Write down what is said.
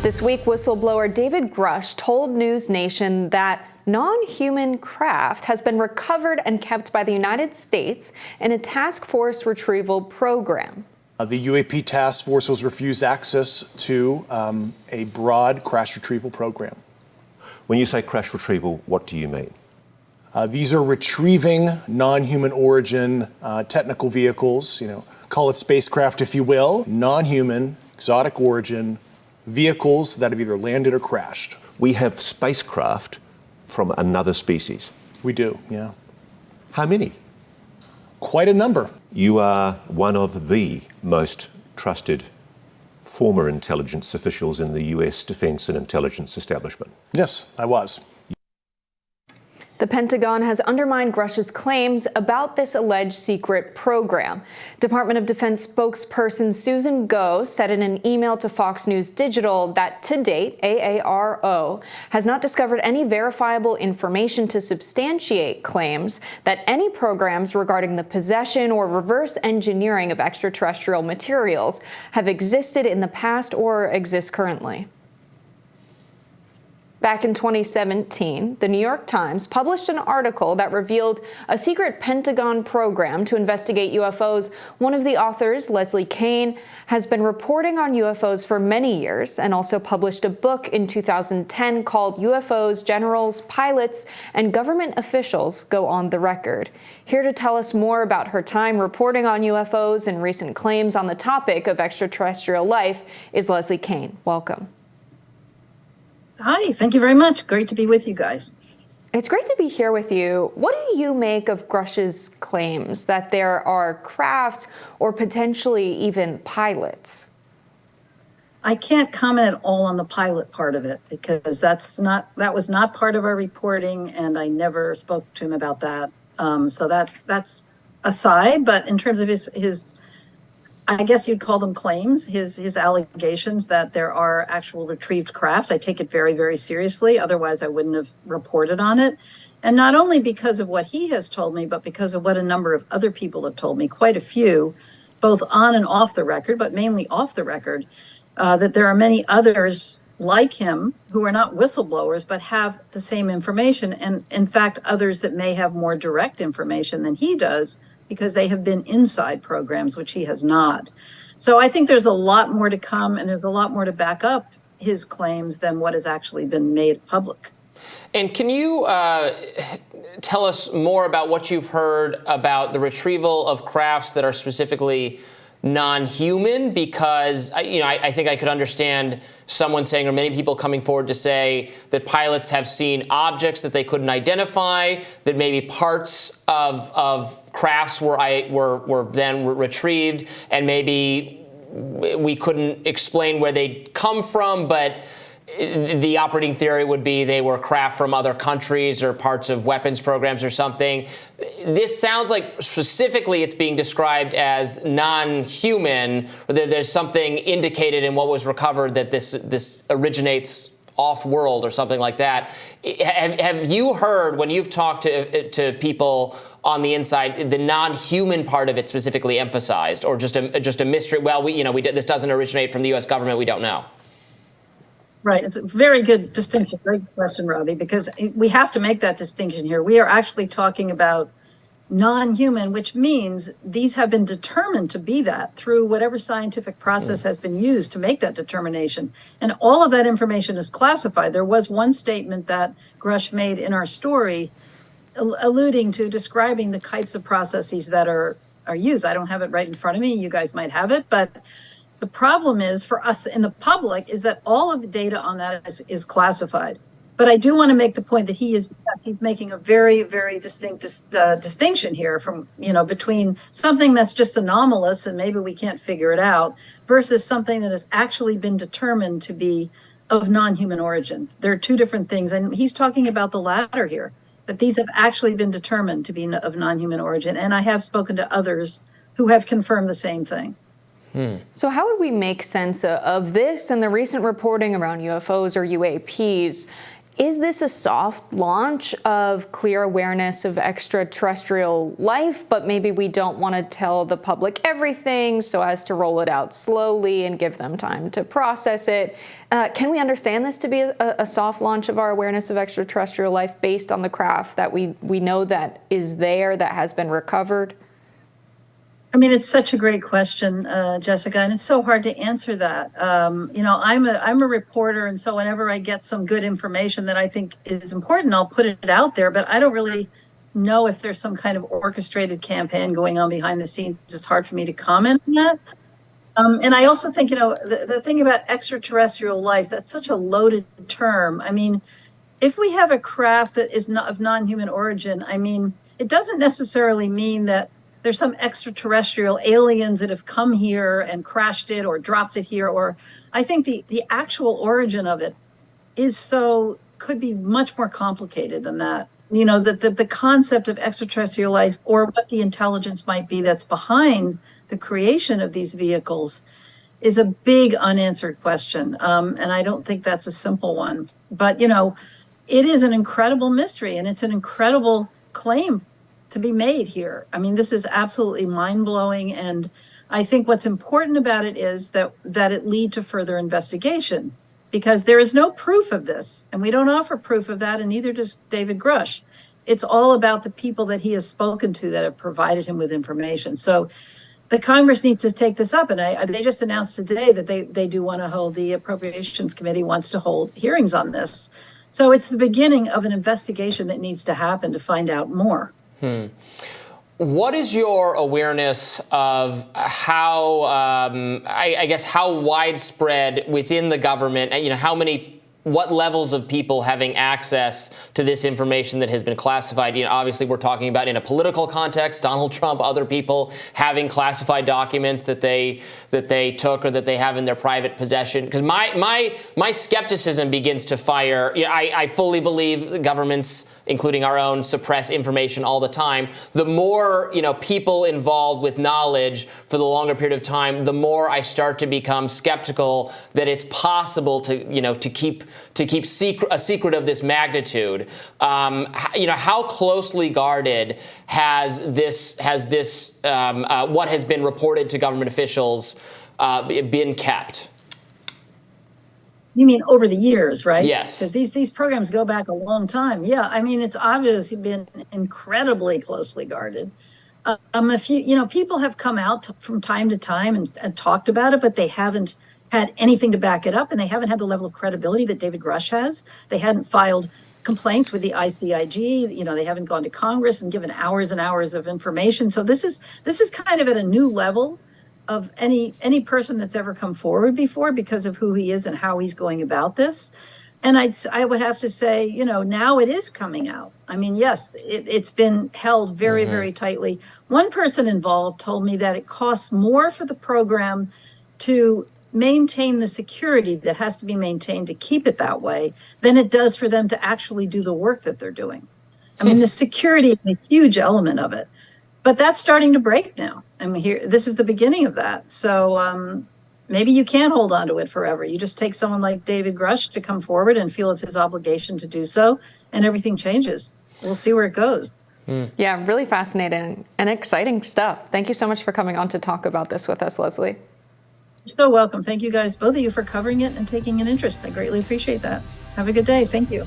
This week, whistleblower David Grush told News Nation that non-human craft has been recovered and kept by the United States in a task force retrieval program. The UAP task force was refused access to a broad crash retrieval program. When you say crash retrieval, what do you mean? These are retrieving non-human origin technical vehicles, call it spacecraft if you will, non-human, exotic origin vehicles that have either landed or crashed. We have spacecraft from another species. We do, yeah. How many? Quite a number. You are one of the most trusted former intelligence officials in the US defense and intelligence establishment. Yes, I was. The Pentagon has undermined Grush's claims about this alleged secret program. Department of Defense spokesperson Susan Gov't said in an email to Fox News Digital that to date, AARO has not discovered any verifiable information to substantiate claims that any programs regarding the possession or reverse engineering of extraterrestrial materials have existed in the past or exist currently. Back in 2017, the New York Times published an article that revealed a secret Pentagon program to investigate UFOs. One of the authors, Leslie Kean, has been reporting on UFOs for many years and also published a book in 2010 called UFOs, Generals, Pilots, and Government Officials Go on the Record. Here to tell us more about her time reporting on UFOs and recent claims on the topic of extraterrestrial life is Leslie Kean. Welcome. Hi, thank you very much. Great to be with you guys. It's great to be here with you. What do you make of Grush's claims that there are craft or potentially even pilots? I can't comment at all on the pilot part of it because that was not part of our reporting, and I never spoke to him about that. So that's aside. But in terms of his I guess you'd call them claims, his allegations that there are actual retrieved craft, I take it very, very seriously. Otherwise, I wouldn't have reported on it. And not only because of what he has told me, but because of what a number of other people have told me, quite a few, both on and off the record, but mainly off the record, that there are many others like him who are not whistleblowers, but have the same information. And in fact, others that may have more direct information than he does, because they have been inside programs, which he has not. So I think there's a lot more to come, and there's a lot more to back up his claims than what has actually been made public. And can you tell us more about what you've heard about the retrieval of crafts that are specifically non-human? Because I think I could understand someone saying, or many people coming forward to say, that pilots have seen objects that they couldn't identify, that maybe parts of crafts were then retrieved, and maybe we couldn't explain where they'd come from, but the operating theory would be they were craft from other countries or parts of weapons programs or something. This sounds like specifically it's being described as non-human, or there's something indicated in what was recovered that this originates off-world or something like that. Have you heard, when you've talked to people on the inside, the non-human part of it specifically emphasized, or just a mystery? Well, this doesn't originate from the U.S. government. We don't know. Right. It's a very good distinction. Great question, Robbie, because we have to make that distinction here. We are actually talking about non-human, which means these have been determined to be that through whatever scientific process has been used to make that determination. And all of that information is classified. There was one statement that Grush made in our story alluding to describing the types of processes that are used. I don't have it right in front of me. You guys might have it, but the problem is for us in the public is that all of the data on that is classified. But I do want to make the point that he's making a very, very distinct distinction here from, between something that's just anomalous and maybe we can't figure it out versus something that has actually been determined to be of non-human origin. There are two different things. And he's talking about the latter here, that these have actually been determined to be of non-human origin. And I have spoken to others who have confirmed the same thing. So how would we make sense of this and the recent reporting around UFOs or UAPs? Is this a soft launch of clear awareness of extraterrestrial life, but maybe we don't want to tell the public everything so as to roll it out slowly and give them time to process it? Can we understand this to be a soft launch of our awareness of extraterrestrial life based on the craft that we know that is there, that has been recovered? I mean, it's such a great question, Jessica, and it's so hard to answer that. You know, I'm a reporter, and so whenever I get some good information that I think is important, I'll put it out there. But I don't really know if there's some kind of orchestrated campaign going on behind the scenes. It's hard for me to comment on that. And I also think, you know, the thing about extraterrestrial life, that's such a loaded term. I mean, if we have a craft that is not of non-human origin, I mean, it doesn't necessarily mean that there's some extraterrestrial aliens that have come here and crashed it or dropped it here. Or I think the actual origin of it could be much more complicated than that. You know, the concept of extraterrestrial life, or what the intelligence might be that's behind the creation of these vehicles, is a big unanswered question. And I don't think that's a simple one. But, you know, it is an incredible mystery, and it's an incredible claim to be made here. I mean, this is absolutely mind-blowing, and I think what's important about it is that it lead to further investigation, because there is no proof of this, and we don't offer proof of that, and neither does David Grush. It's all about the people that he has spoken to that have provided him with information. So the Congress needs to take this up, and they just announced today that they do want to hold, the Appropriations Committee wants to hold hearings on this. So it's the beginning of an investigation that needs to happen to find out more. What is your awareness of how, I guess, how widespread within the government, you know, what levels of people having access to this information that has been classified? You know, obviously we're talking about in a political context, Donald Trump, other people having classified documents that they took or that they have in their private possession. Because my skepticism begins to fire. You know, I fully believe governments, including our own, suppress information all the time. The more, you know, people involved with knowledge for the longer period of time, the more I start to become skeptical that it's possible to, you know, to keep a secret of this magnitude. You know, how closely guarded has this what has been reported to government officials been kept? You mean over the years, right? Yes. Because these programs go back a long time. Yeah, I mean, it's obviously been incredibly closely guarded. A few, you know, people have come out from time to time and talked about it, but they haven't had anything to back it up, and they haven't had the level of credibility that David Grush has. They hadn't filed complaints with the ICIG. You know, they haven't gone to Congress and given hours and hours of information. So this is kind of at a new level of any person that's ever come forward before, because of who he is and how he's going about this. And I would have to say, you know, now it is coming out. I mean, yes, it's been held very, very tightly. One person involved told me that it costs more for the program to maintain the security that has to be maintained to keep it that way than it does for them to actually do the work that they're doing. I mean, the security is a huge element of it. But that's starting to break now. I mean, this is the beginning of that. So maybe you can't hold on to it forever. You just take someone like David Grush to come forward and feel it's his obligation to do so, and everything changes. We'll see where it goes. Yeah, really fascinating and exciting stuff. Thank you so much for coming on to talk about this with us, Leslie. You're so welcome. Thank you guys, both of you, for covering it and taking an interest. I greatly appreciate that. Have a good day. Thank you.